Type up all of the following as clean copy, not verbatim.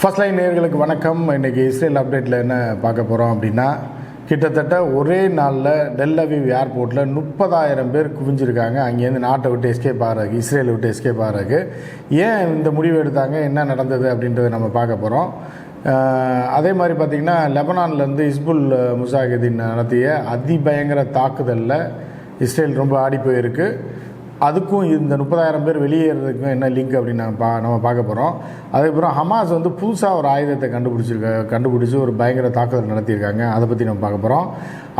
First line நேயர்களுக்கு வணக்கம். இன்றைக்கி இஸ்ரேல் அப்டேட்டில் என்ன பார்க்க போகிறோம் அப்படின்னா, கிட்டத்தட்ட ஒரே நாளில் டெல் அவீவ் ஏர்போர்ட்டில் 30,000 பேர் குவிஞ்சிருக்காங்க. அங்கேருந்து நாட்டை விட்டு எஸ்கேப் ஆகிறதுக்கு, இஸ்ரேலை விட்டு எஸ்கேப் ஆகிறதுக்கு. ஏன் இந்த முடிவு எடுத்தாங்க, என்ன நடந்தது அப்படின்றத நம்ம பார்க்க போகிறோம். அதே மாதிரி பார்த்திங்கன்னா, லெபனான்லேருந்து ஹிஸ்புல் முஜாஹிதீன் நடத்திய அதிபயங்கர தாக்குதலில் இஸ்ரேல் ரொம்ப ஆடி போயிருக்கு. அதுக்கும் இந்த 30,000 பேர் வெளியேறதுக்கும் என்ன லிங்க் அப்படின்னு நம்ம பார்க்க போகிறோம். அதுக்கப்புறம் ஹமாஸ் வந்து புதுசாக ஒரு ஆயுதத்தை கண்டுபிடிச்சி ஒரு பயங்கர தாக்குதல் நடத்தியிருக்காங்க. அதை பற்றி நம்ம பார்க்க போகிறோம்.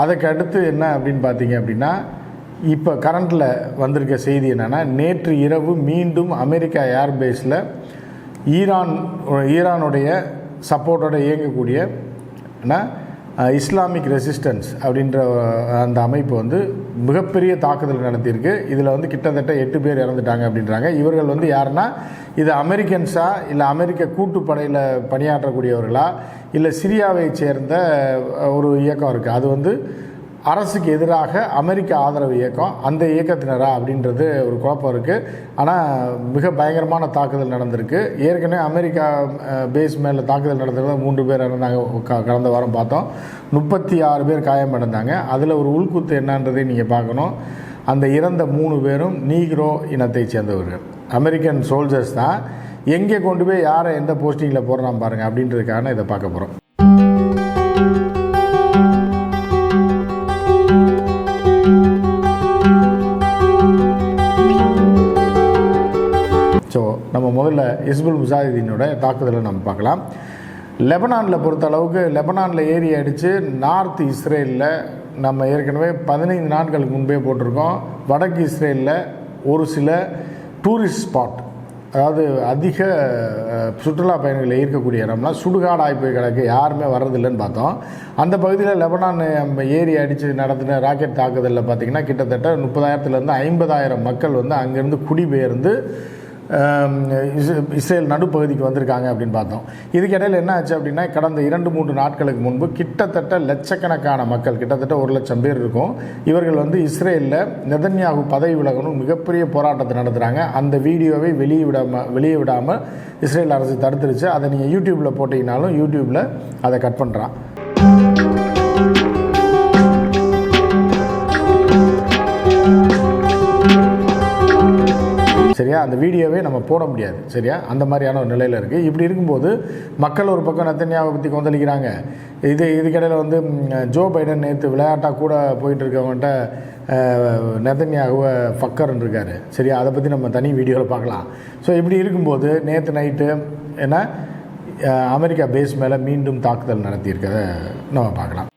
அதுக்கு அடுத்து என்ன அப்படின்னு பார்த்தீங்க அப்படின்னா, இப்போ கரண்டில் வந்திருக்க செய்தி என்னென்னா, நேற்று இரவு மீண்டும் அமெரிக்கா ஏர்பேஸில் ஈரானுடைய சப்போர்ட்டோடு இயங்கக்கூடிய இஸ்லாமிக் ரெசிஸ்டன்ஸ் அப்படின்ற அந்த அமைப்பு வந்து மிகப்பெரிய தாக்குதல் நடத்தியிருக்கு. இதில் வந்து கிட்டத்தட்ட 8 பேர் இறந்துட்டாங்க அப்படின்றாங்க. இவர்கள் வந்து யாருன்னா, இது அமெரிக்கன்ஸா இல்லை அமெரிக்க கூட்டுப்படையில் பணியாற்றக்கூடியவர்களா இல்லை சிரியாவை சேர்ந்த ஒரு இயக்கம் இருக்குது. அது வந்து அரசுக்கு எதிராக அமெரிக்க ஆதரவு இயக்கம், அந்த இயக்கத்தினரா அப்படின்றது ஒரு குழப்பம் இருக்குது. ஆனால் மிக பயங்கரமான தாக்குதல் நடந்திருக்கு. ஏற்கனவே அமெரிக்கா பேஸ் மேலே தாக்குதல் நடந்தது 3 பேர் இறந்தாங்க. கடந்த வாரம் பார்த்தோம். 36 பேர் காயமடைந்தாங்க. அதில் ஒரு உள்குத்து என்னன்றதை நீங்கள் பார்க்கணும். அந்த இறந்த 3 பேரும் நீக்ரோ இனத்தை சேர்ந்தவர்கள், அமெரிக்கன் சோல்ஜர்ஸ் தான். எங்கே கொண்டு போய் யாரை எந்த போஸ்டிங்கில் போடுறான் பாருங்கள் அப்படின்றதுக்கான இதை பார்க்க போகிறோம். ஸோ நம்ம முதல்ல ஹிஸ்புல் முஜாஹிதீனோட தாக்குதலை நம்ம பார்க்கலாம். லெபனானில் பொறுத்தளவுக்கு, லெபனானில் ஏறி அடித்து நார்த் இஸ்ரேலில் நம்ம ஏற்கனவே 15 நாட்களுக்கு முன்பே போட்டிருக்கோம். வடக்கு இஸ்ரேலில் ஒரு சில டூரிஸ்ட் ஸ்பாட், அதாவது அதிக சுற்றுலா பயணிகள் ஈர்க்கக்கூடிய இடம்லாம் சுடுகாடாகி போய் கிடக்கு, யாருமே வர்றதில்லைன்னு பார்த்தோம். அந்த பகுதியில் லெபனான் ஏறி அடித்து நடத்தின ராக்கெட் தாக்குதலில் பார்த்திங்கன்னா, கிட்டத்தட்ட 30,000 50,000 மக்கள் வந்து அங்கேருந்து குடிபெயர்ந்து இஸ்ரேல் நடுப்பகுதிக்கு வந்திருக்காங்க அப்படின்னு பார்த்தோம். இதுக்கிடையில் என்ன ஆச்சு அப்படின்னா, கடந்த 2-3 நாட்களுக்கு முன்பு கிட்டத்தட்ட லட்சக்கணக்கான மக்கள், கிட்டத்தட்ட 1,00,000 பேர் இருக்கும், இவர்கள் வந்து இஸ்ரேலில் நெதன்யாகு பதவி விலகணும் மிகப்பெரிய போராட்டத்தை நடத்துகிறாங்க. அந்த வீடியோவை வெளியே விடாமல் இஸ்ரேல் அரசு தடுத்துருச்சு. அதை நீங்கள் யூடியூப்பில் போட்டிங்கனாலும் யூடியூப்பில் அதை கட் பண்ணுறான். சரியா, அந்த வீடியோவே நம்ம போட முடியாது. சரியா, அந்த மாதிரியான ஒரு நிலையில் இருக்குது. இப்படி இருக்கும்போது மக்கள் ஒரு பக்கம் நெதன்யாவை பற்றி கொந்தளிக்கிறாங்க. இதுக்கிடையில் வந்து ஜோ பைடன் நேற்று விளையாட்டாக கூட போயிட்டு இருக்கவங்கள்ட்ட நெதன்யாகுவை ஃபக்கர்ன்னு இருக்கார். சரியா, அதை பற்றி நம்ம தனி வீடியோவில் பார்க்கலாம். ஸோ இப்படி இருக்கும்போது நேற்று நைட்டு என்ன அமெரிக்கா பேஸ் மேலே மீண்டும் தாக்குதல் நடத்தியிருக்கிறத நம்ம பார்க்கலாம்.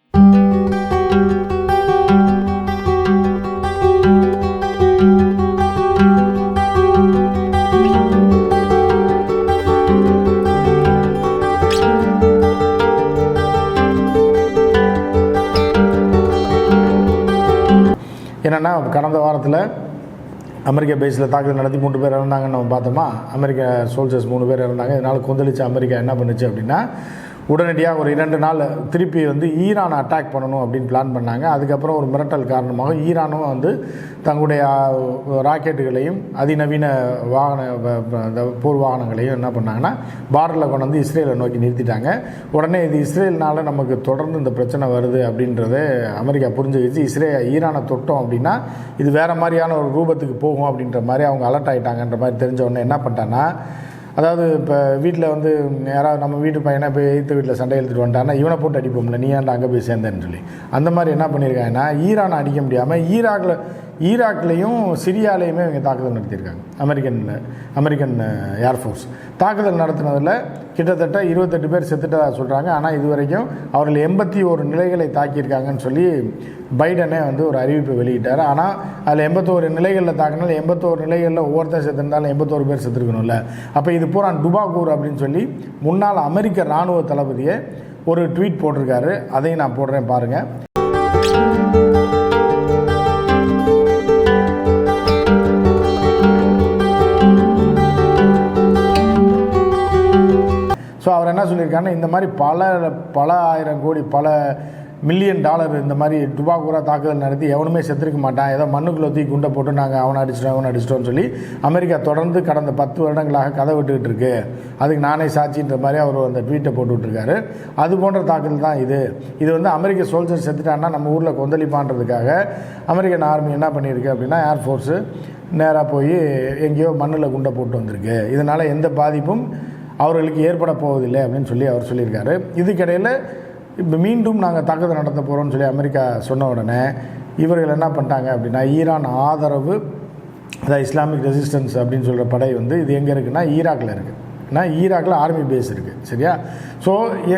என்னென்னா, கடந்த வாரத்தில் அமெரிக்கா பேஸில் தாக்குதல் நடத்தி 3 பேர் இறந்தாங்கன்னு நம்ம பார்த்தோமா. அமெரிக்க சோல்ஜர்ஸ் 3 பேர் இறந்தாங்க. இதனால் கொந்தளிச்சு அமெரிக்கா என்ன பண்ணுச்சு அப்படின்னா, உடனடியாக ஒரு 2 நாள் திருப்பி வந்து ஈரானை அட்டாக் பண்ணணும் அப்படின்னு பிளான் பண்ணாங்க. அதுக்கப்புறம் ஒரு மிரட்டல் காரணமாக ஈரானும் வந்து தங்களுடைய ராக்கெட்டுகளையும் அதிநவீன போர் வாகனங்களையும் என்ன பண்ணாங்கன்னா பார்டரில் கொண்டு வந்து இஸ்ரேலை நோக்கி நிறுத்திட்டாங்க. உடனே இது இஸ்ரேல்னால நமக்கு தொடர்ந்து இந்த பிரச்சனை வருது அப்படின்றத அமெரிக்கா புரிஞ்சுக்கிச்சு. ஈரானை தொட்டோம் அப்படின்னா இது வேறு மாதிரியான ஒரு ரூபத்துக்கு போகும் அப்படின்ற மாதிரி அவங்க அலர்ட் ஆகிட்டாங்கன்ற மாதிரி தெரிஞ்ச உடனே என்ன பண்ணிட்டான்னா, அதாவது இப்போ வீட்டில் வந்து யாராவது நம்ம வீட்டு பையனை போய் எய்த்து வீட்டில் சண்டை எழுத்துட்டு வந்துட்டான்னா இவனை போட்டு அடிப்போம்ல, நீ ஏன்டா அங்கே போய் சேர்ந்தேன்னு சொல்லி, அந்த மாதிரி என்ன பண்ணியிருக்காங்கன்னா, ஈரானை அடிக்க முடியாமல் ஈராக்லேயும் சிரியாலேயுமே இவங்க தாக்குதல் நடத்தியிருக்காங்க. அமெரிக்கன் ஏர்ஃபோர்ஸ் தாக்குதல் நடத்தினதில் கிட்டத்தட்ட 28 பேர் செத்துட்டதாக சொல்கிறாங்க. ஆனால் இதுவரைக்கும் அவர்கள் 81 நிலைகளை தாக்கியிருக்காங்கன்னு சொல்லி பைடனே வந்து ஒரு அறிவிப்பை வெளியிட்டார். ஆனால் அதில் 81 நிலைகளில் தாக்கினாலும் 81 நிலைகளில் ஒவ்வொருத்தர் செத்துருந்தாலும் 81 பேர் செத்துருக்கணும்ல. அப்போ இது பூரா டுபாகூர் அப்படின்னு சொல்லி முன்னாள் அமெரிக்க இராணுவ தளபதியை ஒரு ட்வீட் போட்டிருக்காரு. அதையும் நான் போடுறேன் பாருங்கள். ஸோ அவர் என்ன சொல்லியிருக்காருன்னா, இந்த மாதிரி பல ஆயிரம் கோடி, பல மில்லியன் டாலர் இந்த மாதிரி துபாக்கூரா தாக்குதல் நடத்தி எவனுமே செத்துருக்க மாட்டான், ஏதோ மண்ணுக்குள்ளே தூக்கி குண்டை போட்டு நாங்கள் அவனை அடிச்சிட்டோம்னு சொல்லி அமெரிக்கா தொடர்ந்து கடந்த 10 வருடங்களாக கதை விட்டுக்கிட்டு இருக்கு, அதுக்கு நானே சாட்சின்ற மாதிரி அவர் அந்த ட்வீட்டை போட்டு விட்டுருக்காரு. அது போன்ற தாக்குதல் தான் இது வந்து அமெரிக்க சோல்ஜர் செத்துட்டான்னா நம்ம ஊரில் கொந்தளிப்பான்றதுக்காக அமெரிக்கன் ஆர்மி என்ன பண்ணியிருக்கு அப்படின்னா ஏர்ஃபோர்ஸு நேராக போய் எங்கேயோ மண்ணில் குண்டை போட்டு வந்திருக்கு, இதனால் எந்த பாதிப்பும் அவர்களுக்கு ஏற்பட போவதில்லை அப்படின்னு சொல்லி அவர் சொல்லியிருக்காரு. இதுக்கிடையில் இப்போ மீண்டும் நாங்கள் தாக்குதல் நடத்த போகிறோம்னு சொல்லி அமெரிக்கா சொன்ன உடனே இவர்கள் என்ன பண்ணிட்டாங்க அப்படின்னா ஈரான் ஆதரவு அதாவது இஸ்லாமிக் ரெசிஸ்டன்ஸ் அப்படின்னு சொல்கிற படை வந்து இது எங்கே இருக்குன்னா ஈராக்கில் இருக்குது. ஏன்னா ஈராக்கில் ஆர்மி பேஸ் இருக்குது, சரியா? ஸோ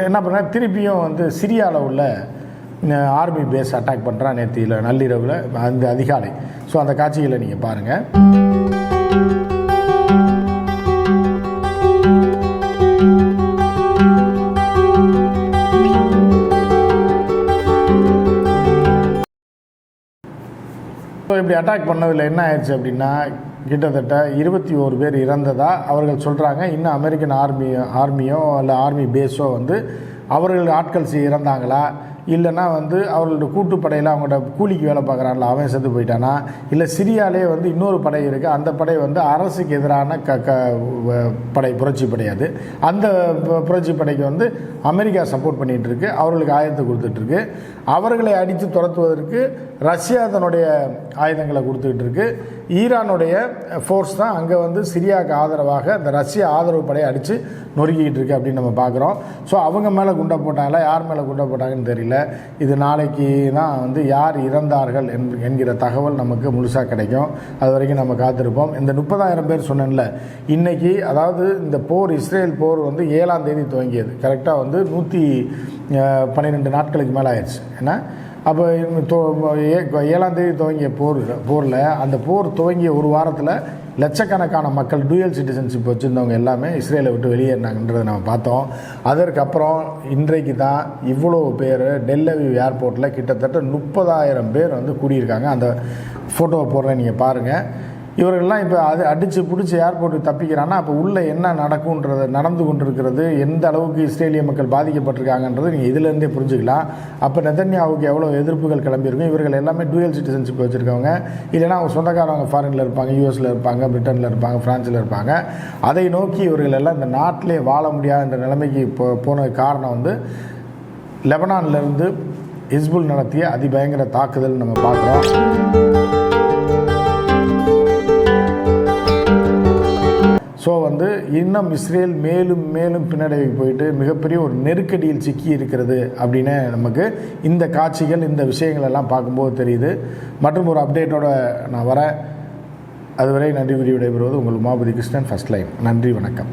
என்ன பண்ணால் திருப்பியும் வந்து சிரியாவில் உள்ள ஆர்மி பேஸ் அட்டாக் பண்ணுறான் நேற்று நள்ளிரவில் அந்த அதிகாலை. ஸோ அந்த காட்சிகளை நீங்கள் பாருங்கள். இப்படி அட்டாக் பண்ணதில் என்ன ஆயிடுச்சு அப்படின்னா கிட்டத்தட்ட 21 பேர் இறந்ததாக அவர்கள் சொல்கிறாங்க. இன்னும் அமெரிக்கன் ஆர்மியோ இல்லை ஆர்மி பேஸோ வந்து அவர்கள் ஆட்கள் இறந்தாங்களா, இல்லைனா வந்து அவர்களோட கூட்டுப்படையில் அவங்களோட கூலிக்கு வேலை பார்க்குறாங்களா அவன் செத்து போயிட்டானா, இல்லை சிரியாலே வந்து இன்னொரு படை இருக்குது, அந்த படை வந்து அரசுக்கு எதிரான படை புரட்சி படையாது, அந்த புரட்சி படைக்கு வந்து அமெரிக்கா சப்போர்ட் பண்ணிகிட்ருக்கு, அவர்களுக்கு ஆயுதத்தை கொடுத்துட்ருக்கு, அவர்களை அடித்து துரத்துவதற்கு ரஷ்யா தன்னுடைய ஆயுதங்களை கொடுத்துக்கிட்டு இருக்கு. ஈரானுடைய ஃபோர்ஸ் தான் அங்கே வந்து சிரியாவுக்கு ஆதரவாக இந்த ரஷ்ய ஆதரவு படையை அடித்து நொறுக்கிக்கிட்டு இருக்கு அப்படின்னு நம்ம பார்க்குறோம். ஸோ அவங்க மேலே குண்டை போட்டாங்களா, யார் மேலே குண்டை போட்டாங்கன்னு தெரியல. இது நாளைக்கு தான் வந்து யார் இறந்தார்கள் என்கிற தகவல் நமக்கு முழுசாக கிடைக்கும். அது வரைக்கும் நம்ம காத்திருப்போம். இந்த 30,000 பேர் சொன்னேன்ல, இன்றைக்கி அதாவது இந்த போர் இஸ்ரேல் போர் வந்து 7ஆம் தேதி துவங்கியது. கரெக்டாக வந்து 112 நாட்களுக்கு மேலே ஆயிடுச்சு. ஏன்னா அப்போ 7ஆம் தேதி துவங்கிய போரில் அந்த போர் துவங்கிய ஒரு வாரத்தில் லட்சக்கணக்கான மக்கள் டூயல் சிட்டிசன்ஷிப் வச்சுருந்தவங்க எல்லாமே இஸ்ரேலை விட்டு வெளியேறினாங்கன்றதை நம்ம பார்த்தோம். அதற்கப்புறம் இன்றைக்கு தான் இவ்வளோ பேர் டெல் அவீவ் ஏர்போர்ட்டில் கிட்டத்தட்ட 30,000 பேர் வந்து கூடியிருக்காங்க. அந்த ஃபோட்டோவை போடுறேன், நீங்கள் பாருங்கள். இவர்கள்லாம் இப்போ அது அடித்து பிடிச்சி ஏர்போர்ட்டுக்கு தப்பிக்கிறான்னா அப்போ உள்ளே என்ன நடந்து கொண்டிருக்கிறது, எந்த அளவுக்கு இஸ்ரேலிய மக்கள் பாதிக்கப்பட்டிருக்காங்கன்றது நீங்கள் இதிலேருந்தே புரிஞ்சுக்கலாம். அப்போ நெதன்யாவுக்கு எவ்வளோ எதிர்ப்புகள் கிளம்பியிருக்கும். இவர்கள் எல்லாமே டூயல் சிட்டிசன்ஷிப் வச்சுருக்கவங்க, இல்லைனா அவங்க சொந்தக்காரவங்க ஃபாரினில் இருப்பாங்க, யூஎஸில் இருப்பாங்க, பிரிட்டனில் இருப்பாங்க, ஃப்ரான்ஸில் இருப்பாங்க. அதை நோக்கி இவர்கள் எல்லாம் இந்த நாட்டிலே வாழ முடியாத நிலைமைக்கு போனது காரணம் வந்து லெபனான்லேருந்து ஹிஸ்புல் நடத்திய அதிபயங்கர தாக்குதல் நம்ம பார்க்குறோம். ஸோ வந்து இன்னும் இஸ்ரேல் மேலும் மேலும் பின்னடைவுக்கு போயிட்டு மிகப்பெரிய ஒரு நெருக்கடியில் சிக்கி இருக்கிறது அப்படின்னு நமக்கு இந்த காட்சிகள் இந்த விஷயங்கள் எல்லாம் பார்க்கும்போது தெரியுது. மற்றும் ஒரு அப்டேட்டோடு நான் வரேன். அதுவரை நன்றி கூறி விடைபெறுவது உங்கள் உமாபதி கிருஷ்ணன், ஃபர்ஸ்ட் லைன். நன்றி, வணக்கம்.